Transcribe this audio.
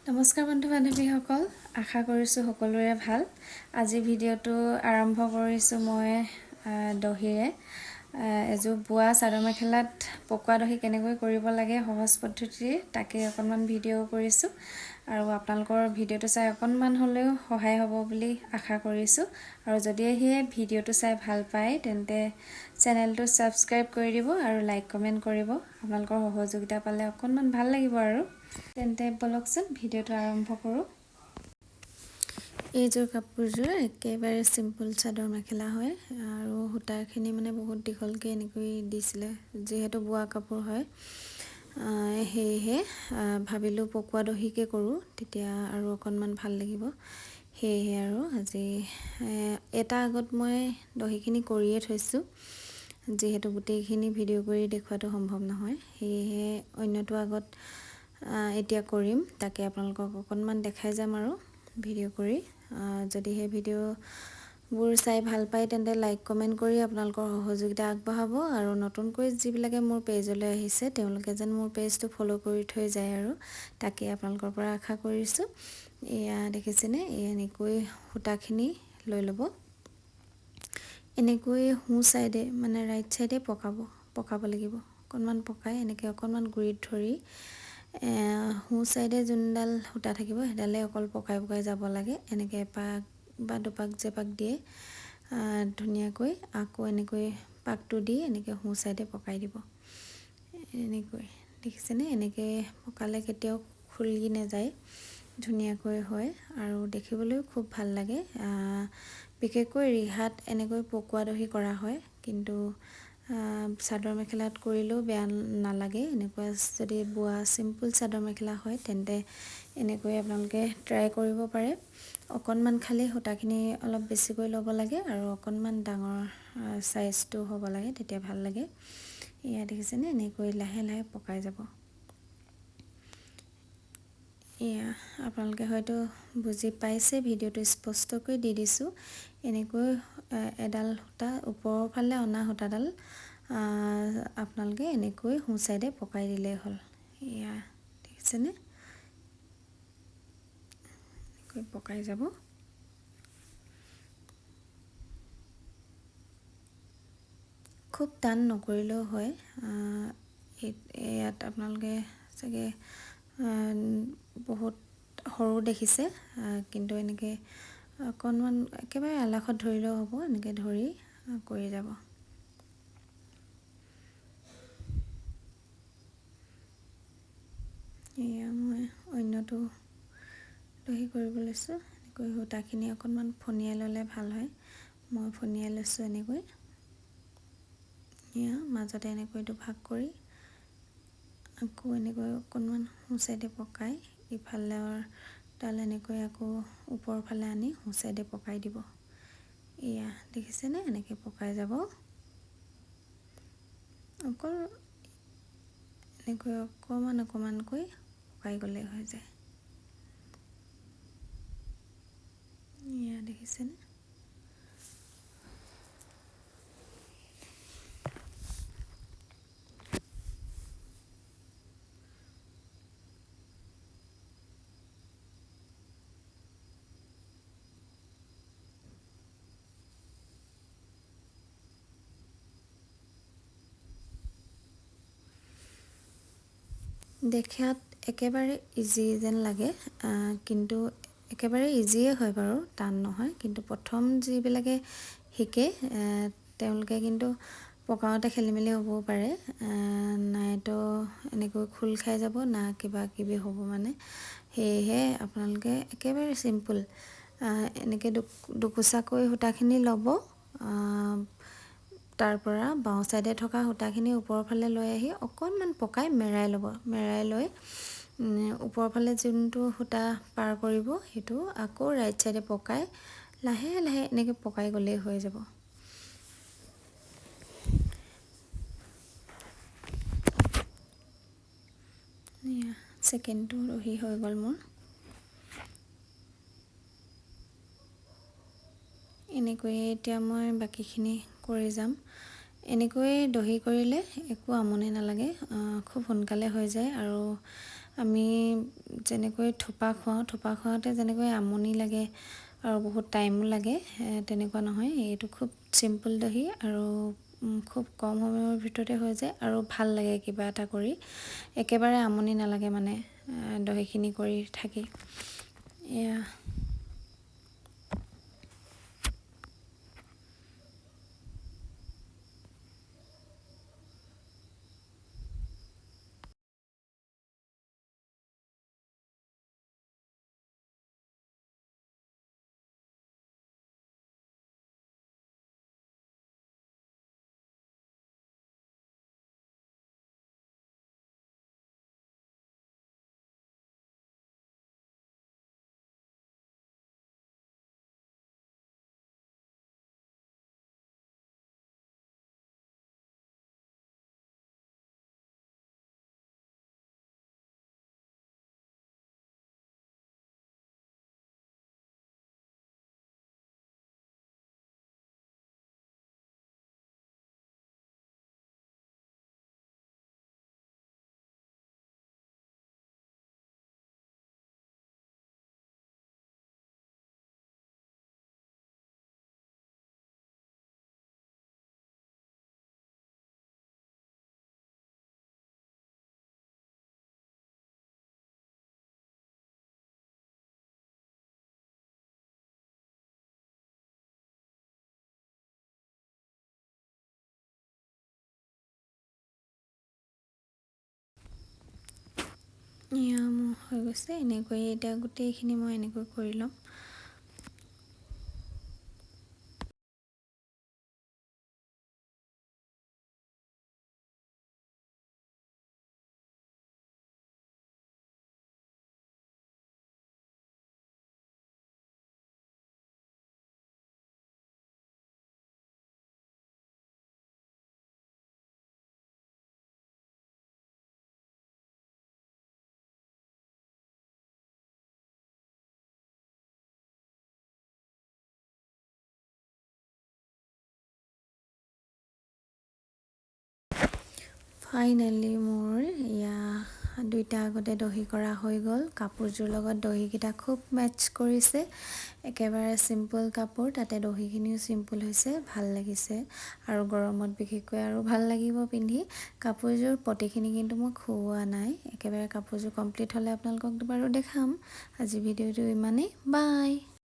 নমস্কাৰ বন্ধু বান্ধৱীসকল, আশা কৰিছোঁ সকলোৰে ভাল। আজি ভিডিঅ'টো আৰম্ভ কৰিছোঁ মই দহিৰে। এযোৰ বোৱা চাদৰ মেখেলাত পকোৱা দহি কেনেকৈ কৰিব লাগে সহজ পদ্ধতিৰে, তাকে অকণমান ভিডিঅ' কৰিছোঁ আৰু আপোনালোকৰ ভিডিঅ'টো চাই অকণমান হ'লেও সহায় হ'ব বুলি আশা কৰিছোঁ। আৰু যদিহে ভিডিঅ'টো চাই ভাল পায় তেন্তে চেনেলটো ছাবস্ক্ৰাইব কৰি দিব আৰু লাইক কমেণ্ট কৰিব। আপোনালোকৰ সহযোগিতা পালে অকণমান ভাল লাগিব আৰু। তেন্তে বলকচোন ভিডিঅ'টো আৰম্ভ কৰোঁ। এইযোৰ কাপোৰযোৰ একেবাৰে চিম্পুল চাদৰ মেখেলা হয় আৰু সূতাখিনি মানে বহুত দীঘলকৈ এনেকৈ দিছিলে, যিহেতু বোৱা কাপোৰ হয়। সেয়েহে ভাবিলোঁ পকোৱা দহিকে কৰোঁ, তেতিয়া আৰু অকণমান ভাল লাগিব। সেয়েহে আৰু আজি এটা আগত মই দহিখিনি কৰিয়ে থৈছোঁ, যিহেতু গোটেইখিনি ভিডিঅ' কৰি দেখুৱাটো সম্ভৱ নহয়। সেয়েহে অন্যটো আগত এতিয়া কৰিম, তাকে আপোনালোকক অকণমান দেখাই যাম আৰু ভিডিঅ' কৰি। যদিহে ভিডিঅ'বোৰ চাই ভাল পায় তেন্তে লাইক কমেণ্ট কৰি আপোনালোকৰ সহযোগিতা আগবঢ়াব আৰু নতুনকৈ যিবিলাকে মোৰ পেজলৈ আহিছে তেওঁলোকে যেন মোৰ পেজটো ফ'ল' কৰি থৈ যায় আৰু তাকে আপোনালোকৰ পৰা আশা কৰিছোঁ। এয়া দেখিছেনে, এনেকৈ সূতাখিনি লৈ ল'ব। এনেকৈ সোঁ চাইডে মানে ৰাইট চাইডে পকাব লাগিব। অকণমান পকাই এনেকৈ অকণমান গুৰিত ধৰি সোঁ চাইডে যোনডাল সূতা থাকিব সেইডালে অকল পকাই যাব লাগে। এনেকৈ এপাক বা দুপাক জেপাক দিয়ে ধুনীয়াকৈ আকৌ এনেকৈ পাকটো দি এনেকৈ সোঁ চাইডে পকাই দিব। এনেকৈ দেখিছেনে, এনেকৈ পকালে কেতিয়াও খুলি নাযায়, ধুনীয়াকৈ হয় আৰু দেখিবলৈও খুব ভাল লাগে। বিশেষকৈ ৰিহাত এনেকৈ পকোৱা দহি কৰা হয়, কিন্তু চাদৰ মেখেলাত কৰিলেও বেয়া নালাগে। এনেকুৱা যদি বোৱা চিম্পুল চাদৰ মেখেলা হয় তেন্তে এনেকৈ আপোনালোকে ট্ৰাই কৰিব পাৰে। অকণমান খালি সূতাখিনি অলপ বেছিকৈ ল'ব লাগে আৰু অকণমান ডাঙৰ চাইজটো হ'ব লাগে, তেতিয়া ভাল লাগে। এয়া দেখিছেনে, এনেকৈ লাহে লাহে পকাই যাব। এয়া আপোনালোকে হয়তো বুজি পাইছে, ভিডিঅ'টো স্পষ্টকৈ দি দিছোঁ। এনেকৈ এডাল সূতা ওপৰৰ ফালে অনা সূতাডাল আপোনালোকে এনেকৈ সোঁ চাইডে পকাই দিলেই হ'ল। এয়া দেখিছেনে, এনেকৈ পকাই যাব। খুব টান নকৰিলেও হয়। ইয়াত আপোনালোকে চাগে বহুত সৰু দেখিছে, কিন্তু এনেকৈ অকণমান একেবাৰে আলাসত ধৰিলেও হ'ব। এনেকৈ ধৰি কৰি যাব। এয়া মই অন্যটো দহি কৰিব লৈছোঁ। এনেকৈ সূতাখিনি অকণমান ফনিয়াই ল'লে ভাল হয়, মই ফনিয়াই লৈছোঁ এনেকৈ। এয়া মাজতে এনেকৈ দুভাগ কৰি আকৌ এনেকৈ অকণমান সোঁ চাইডে পকাই ইফালৰ ডাল এনেকৈ আকৌ ওপৰৰ ফালে আনি সোঁ চাইডে পকাই দিব। এয়া দেখিছেনে, এনেকৈ পকাই যাব। অকল এনেকৈ অকণমানকৈ পকাই গ'লেই হৈ যায়। এয়া দেখিছেনে, দেখাত একেবাৰে ইজি যেন লাগে, কিন্তু একেবাৰে ইজিয়ে হয় বাৰু, টান নহয়। কিন্তু প্ৰথম যিবিলাকে শিকে তেওঁলোকে কিন্তু পকাওঁতে খেলি মেলি হ'বও পাৰে, নাইতো এনেকৈ খোল খাই যাব না কিবা কিবি হ'ব মানে। সেয়েহে আপোনালোকে একেবাৰে চিম্পুল এনেকৈ দুকোচাকৈ সূতাখিনি ল'ব। তাৰ পৰা বাওঁ চাইডে থকা সূতাখিনি ওপৰৰ ফালে লৈ আহি অকণমান পকাই মেৰাই ল'ব। মেৰাই লৈ ওপৰৰ ফালে যোনটো সূতা পাৰ কৰিব সেইটো আকৌ ৰাইট চাইডে পকাই লাহে লাহে এনেকৈ পকাই গ'লেই হৈ যাব। ছেকেণ্ডটো দহি হৈ গ'ল মোৰ। এনেকৈয়ে এতিয়া মই বাকীখিনি কৰি যাম। এনেকৈ দহি কৰিলে একো আমনি নালাগে, খুব সোনকালে হৈ যায় আৰু আমি যেনেকৈ থোপা খুৱাওঁতে যেনেকৈ আমনি লাগে আৰু বহুত টাইমো লাগে, তেনেকুৱা নহয়। এইটো খুব চিম্পুল দহি আৰু খুব কম সময়ৰ ভিতৰতে হৈ যায় আৰু ভাল লাগে কিবা এটা কৰি, একেবাৰে আমনি নালাগে মানে দহিখিনি কৰি থাকি। এয়া মোৰ হৈ গৈছে এনেকৈ। এতিয়া গোটেইখিনি মই এনেকৈ কৰি ল'ম। ফাইনেলি মোৰ দুইটা আগতে দহি কৰা হৈ গ'ল। কাপোৰযোৰ লগত দহিকেইটা খুব মেটচ কৰিছে। একেবাৰে চিম্পুল কাপোৰ, তাতে দহিখিনিও চিম্পুল হৈছে, ভাল লাগিছে আৰু গৰমত বিশেষকৈ আৰু ভাল লাগিব পিন্ধি। কাপোৰযোৰ পটিখিনি কিন্তু মই খুওৱা নাই, একেবাৰে কাপোৰযোৰ কমপ্লিট হ'লে আপোনালোকক বাৰু দেখাম। আজি ভিডিঅ'টো ইমানেই, বাই।